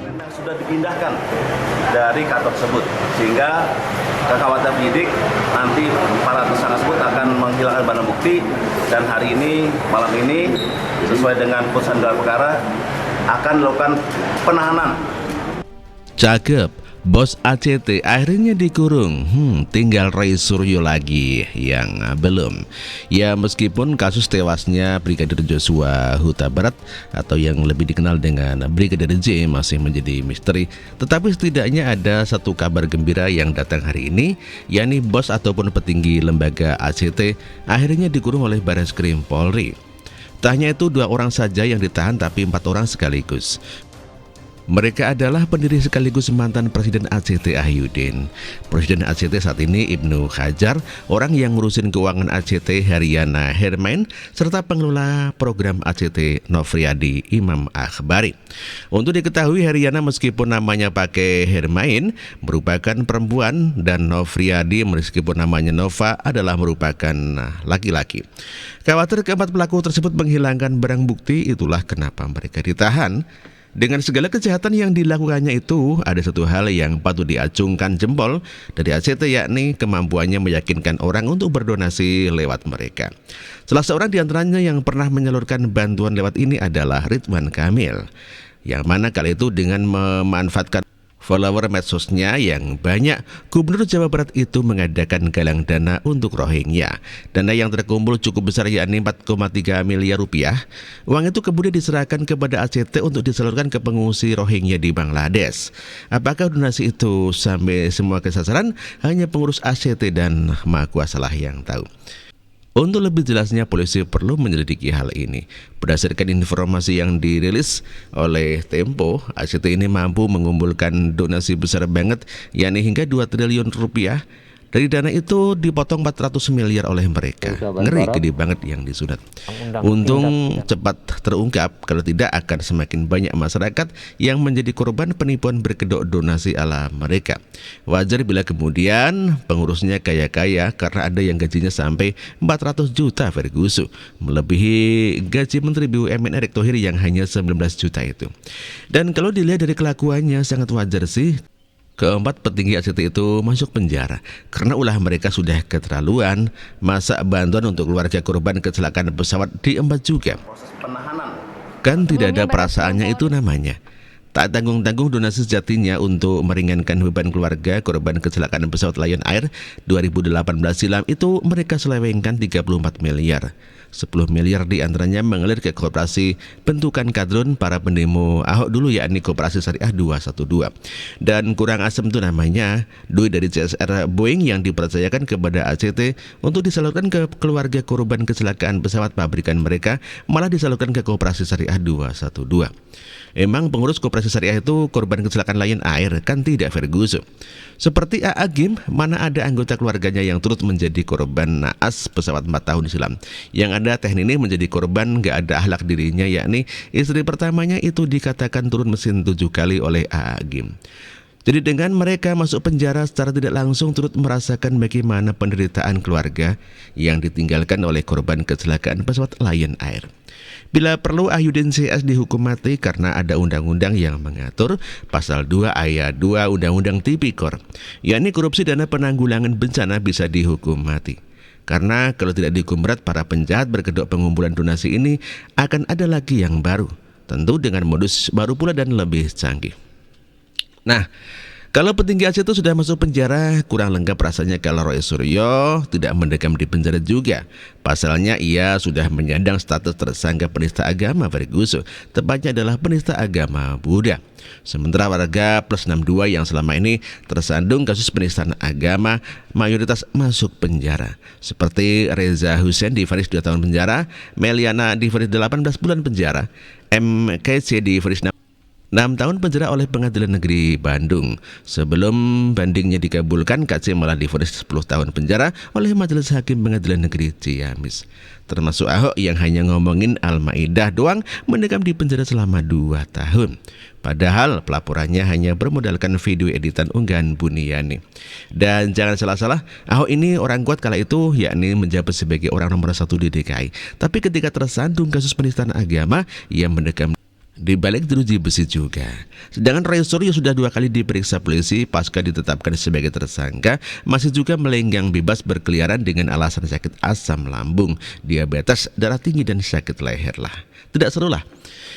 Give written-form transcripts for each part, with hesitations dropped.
Yang sudah dipindahkan dari kantor tersebut, sehingga kekhawatiran penyidik nanti para tersangka tersebut akan menghilangkan barang bukti, dan hari ini, malam ini, sesuai dengan putusan gelar perkara, akan dilakukan penahanan. Cakep, bos ACT akhirnya dikurung. Tinggal Roy Suryo lagi yang belum. Ya, meskipun kasus tewasnya Brigadir Joshua Huta Barat atau yang lebih dikenal dengan Brigadir J masih menjadi misteri, tetapi setidaknya ada satu kabar gembira yang datang hari ini, yakni bos ataupun petinggi lembaga ACT akhirnya dikurung oleh Barreskrim Polri. Tak hanya itu, 2 orang saja yang ditahan, tapi 4 orang sekaligus. Mereka adalah pendiri sekaligus mantan Presiden ACT Ahyudin, Presiden ACT saat ini Ibnu Hajar, orang yang ngurusin keuangan ACT Haryana Hermain, serta pengelola program ACT Nofriadi Imam Akhbari. Untuk diketahui, Haryana meskipun namanya pakai Hermain merupakan perempuan, dan Nofriadi meskipun namanya Nova adalah merupakan laki-laki. Khawatir keempat pelaku tersebut menghilangkan barang bukti, itulah kenapa mereka ditahan. Dengan segala kejahatan yang dilakukannya itu, ada satu hal yang patut diacungkan jempol dari ACT, yakni kemampuannya meyakinkan orang untuk berdonasi lewat mereka. Salah seorang di antaranya yang pernah menyalurkan bantuan lewat ini adalah Ridwan Kamil, yang mana kali itu dengan memanfaatkan follower medsosnya yang banyak, Gubernur Jawa Barat itu mengadakan galang dana untuk Rohingya. Dana yang terkumpul cukup besar, yakni 4,3 miliar rupiah. Uang itu kemudian diserahkan kepada ACT untuk disalurkan ke pengungsi Rohingya di Bangladesh. Apakah donasi itu sampai semua ke sasaran? Hanya pengurus ACT dan Maha Kuasalah yang tahu. Untuk lebih jelasnya, polisi perlu menyelidiki hal ini. Berdasarkan informasi yang dirilis oleh Tempo, ACT ini mampu mengumpulkan donasi besar banget, yakni hingga 2 triliun rupiah. Dari dana itu dipotong 400 miliar oleh mereka. Ngeri, gede banget yang disunat. Untung cepat terungkap, kalau tidak akan semakin banyak masyarakat yang menjadi korban penipuan berkedok donasi ala mereka. Wajar bila kemudian pengurusnya kaya-kaya karena ada yang gajinya sampai 400 juta Ferguson, melebihi gaji Menteri BUMN Erick Thohir yang hanya 19 juta itu. Dan kalau dilihat dari kelakuannya, sangat wajar sih keempat petinggi ACT itu masuk penjara karena ulah mereka sudah keterlaluan. Masa bantuan untuk keluarga korban kecelakaan pesawat diembat juga? Kan tidak ada perasaannya itu namanya. Tak tanggung-tanggung donasi sejatinya untuk meringankan beban keluarga korban kecelakaan pesawat Lion Air 2018 silam itu mereka selewengkan 34 miliar. 10 miliar diantaranya mengalir ke koperasi bentukan kadrun para pendemo Ahok dulu, yakni Koperasi Syariah 212. Dan kurang asem tuh namanya, duit dari CSR Boeing yang dipercayakan kepada ACT untuk disalurkan ke keluarga korban kecelakaan pesawat pabrikan mereka malah disalurkan ke Koperasi Syariah 212. Emang pengurus Koperasi Syariah itu korban kecelakaan Lion Air? Kan tidak, Ferguson. Seperti A.A. Gim, mana ada anggota keluarganya yang turut menjadi korban naas pesawat 4 tahun silam. Yang ada Teh Nini menjadi korban gak ada akhlak dirinya, yakni istri pertamanya itu dikatakan turun mesin 7 kali oleh A.A. Gim. Jadi dengan mereka masuk penjara secara tidak langsung turut merasakan bagaimana penderitaan keluarga yang ditinggalkan oleh korban kecelakaan pesawat Lion Air. Bila perlu, Ahyudin CS dihukum mati karena ada undang-undang yang mengatur pasal 2 ayat 2 Undang-Undang Tipikor, yakni korupsi dana penanggulangan bencana bisa dihukum mati. Karena kalau tidak dihukum berat, para penjahat berkedok pengumpulan donasi ini akan ada lagi yang baru, tentu dengan modus baru pula dan lebih canggih. Nah, kalau petinggi ACT itu sudah masuk penjara, kurang lengkap rasanya kalau Roy Suryo tidak mendekam di penjara juga. Pasalnya ia sudah menyandang status tersangka penista agama Ferguson, tepatnya adalah penista agama Buddha. Sementara warga plus 62 yang selama ini tersandung kasus penistaan agama mayoritas masuk penjara. Seperti Reza Hussein divonis 2 tahun penjara, Meliana divonis 18 bulan penjara, MKC divonis 16 tahun penjara oleh Pengadilan Negeri Bandung. Sebelum bandingnya dikabulkan, KC malah divonis 10 tahun penjara oleh Majelis Hakim Pengadilan Negeri Ciamis. Termasuk Ahok yang hanya ngomongin Al-Maidah doang mendekam di penjara selama 2 tahun. Padahal pelaporannya hanya bermodalkan video editan unggahan Buniyani. Dan jangan salah-salah, Ahok ini orang kuat kala itu, yakni menjabat sebagai orang nomor 1 di DKI. Tapi ketika tersandung kasus penistaan agama, ia mendekam di balik jeruji besi juga. Sedangkan Roy Suryo sudah 2 kali diperiksa polisi pasca ditetapkan sebagai tersangka, masih juga melenggang bebas berkeliaran dengan alasan sakit asam lambung, diabetes, darah tinggi, dan sakit leher lah. Tidak seru lah.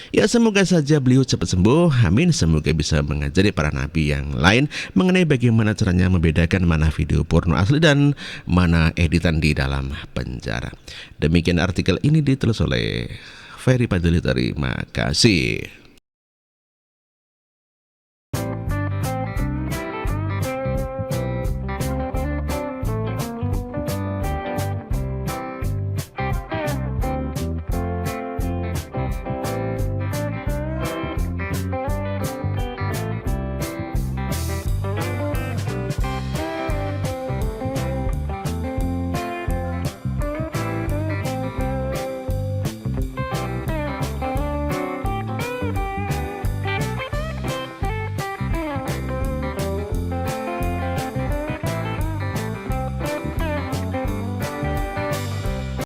Ya, semoga saja beliau cepat sembuh, amin. Semoga bisa mengajari para nabi yang lain mengenai bagaimana caranya membedakan mana video porno asli dan mana editan di dalam penjara. Demikian artikel ini ditulis oleh Ferry Paduli. Terima kasih.